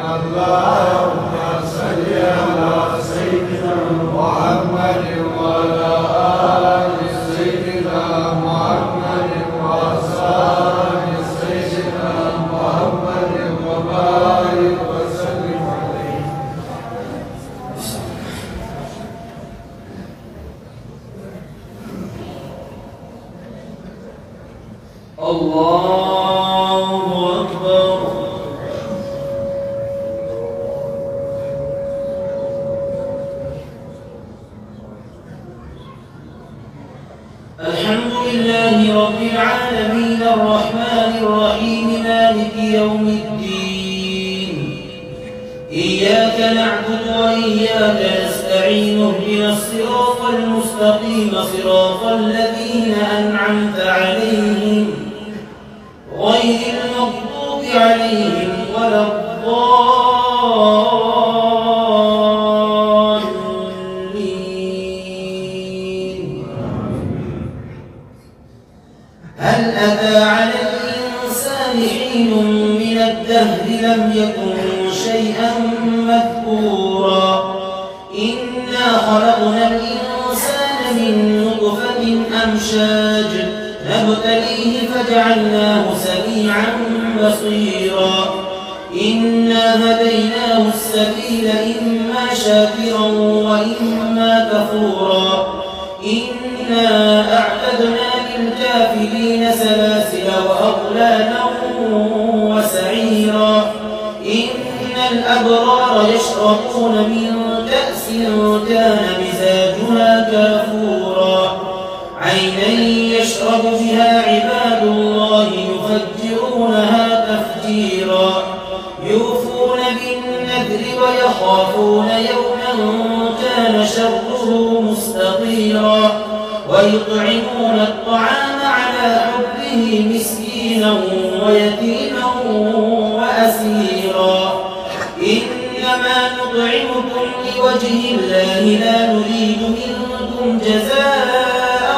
اللهم صل على سيدنا محمد وعلى آل سيدنا محمد وأصحاب سيدنا محمد وبارك وسلم عليه. الله أكبر. الحمد لله رب العالمين الرحمن الرحيم مالك يوم الدين. إياك نعبد وإياك نستعين اهدنا الصراط المستقيم صراط الذين أنعمت عليهم غير المغضوب عليهم ولا الضالين. هل أتى على الإنسان حين من الدهر لم يكن شيئا مذكورا إنا خلقنا الإنسان من نطفة أمشاج نبتليه فجعلناه سميعا بصيرا إنا هديناه السبيل إما شاكرا وإما كفورا إنا أعتدنا للكافرين سلاسل وأغلالا وسعيرا إن الأبرار يشربون من كأس كان مزاجها كافورا عينا يشرب بها عباد الله يفجرونها تفجيرا يوفون بالنذر ويخافون يوما كان شره مستطيرا ويطعمون الطعام على حبه مسكينا ويتيما وأسيرا إنما نطعمكم لوجه الله لا نريد منكم جزاء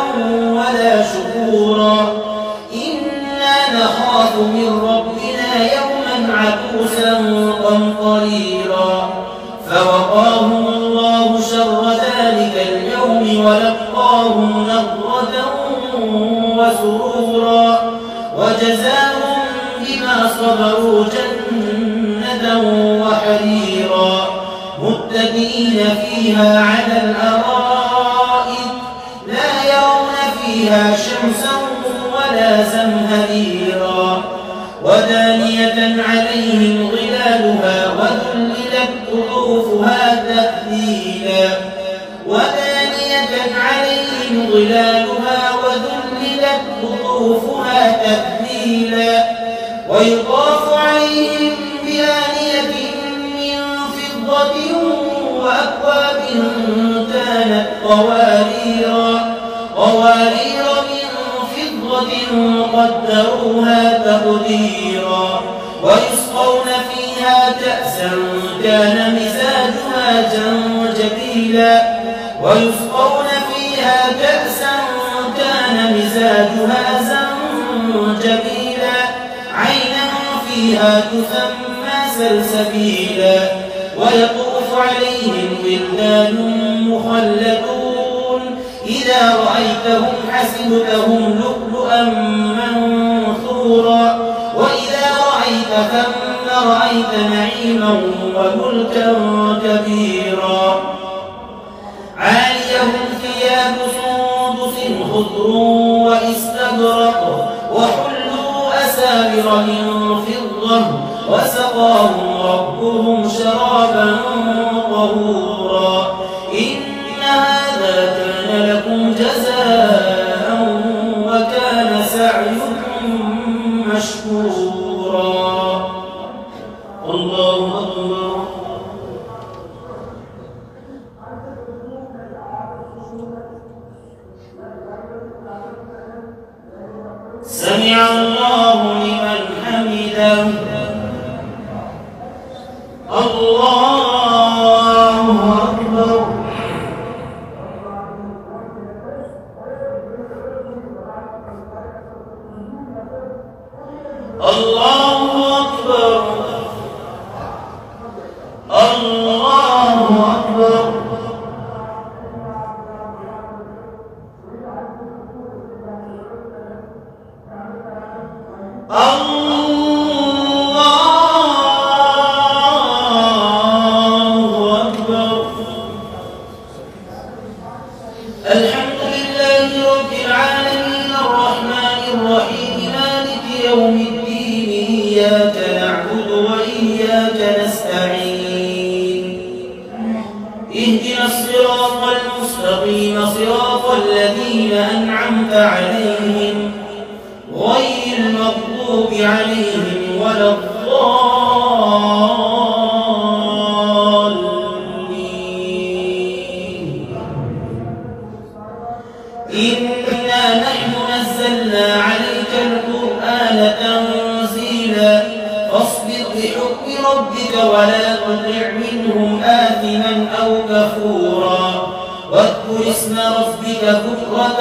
ولا شكورا إنا نخاف من ربنا يوما عبوسا قمطريرا فوقاهم الله شر ذلك اليوم ولقاهم نضرة وسرورا وجزاهم بما صبروا جنة وحريرا متكئين فيها على الأرائك لا يرون فيها شمسا ولا زمهريرا ودانية عليهم ظلالها وذللت قطوفها تذليلا ودانية عليهم ظلالها وذللت قطوفها تذليلا ويطاف عليهم بآنية من فضة وأكواب كانت قوارير من فضة قدروها تقديرا ويسقون فيها كأسا كان مزاجها زنجبيلا ويسقون فيها كأسا كان مزاجها زنجبيلا عينا فيها تسمى سلسبيلا ويطوف عليهم ولدان مخلدون إذا رأيتهم حسبتهم لؤلؤا منثورا وإذا رأيت ثم رأيت نعيما وملكا كبيرا عاليهم ثياب سندس خضر واستبرق وحلوا أساور من فضة وسقاهم ربهم شرابا طهورا إن هذا كان لكم جزاء وكان سعيكم مشكورا. الله أكبر. سمع الله لمن حمده. الله أكبر. الله أكبر. اهدنا الصراط المستقيم صراط الذين أنعمت عليهم غير المغضوب عليهم ولا الضالين. إنا نحن نزلنا عليك القرآن تنزيلا فاصبر لحكم ربك ولا تطع منهم آثما أو كفورا واذكر اسم ربك بكرة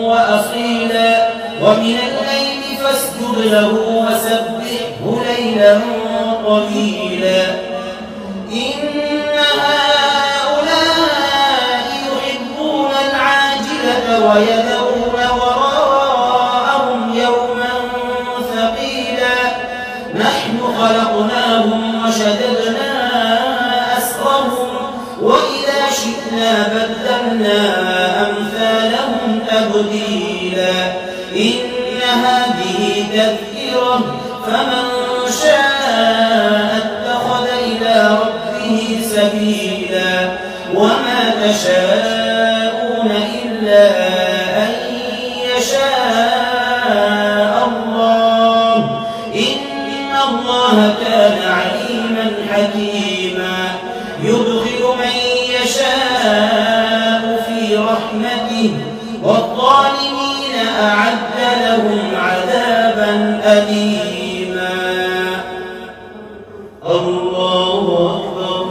وأصيلا ومن الليل فاسجد له وسبحه ليلا طويلا. إن هؤلاء يحبون العاجلة ويذرون وراءهم يوما ثقيلا نحن خلقناهم وشددنا أسرهم وإذا شئنا بدلنا أمثالهم تبديلا. إن هذه تذكرة فمن شاء اتخذ إلى ربه سبيلا وما تشاءون إلا أن يشاء الله إن الله كان عليما حكيما يدخل من يشاء في رحمته والظالمين أعد لهم عذابا أليما. الله أكبر.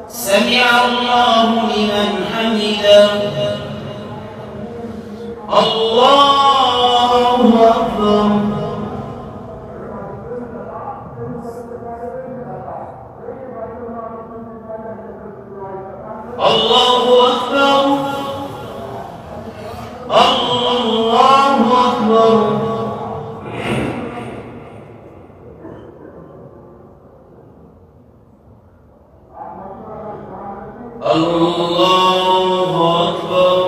سمع الله لمن حمده. الله أكبر. الله أكبر. الله أكبر. الله أكبر.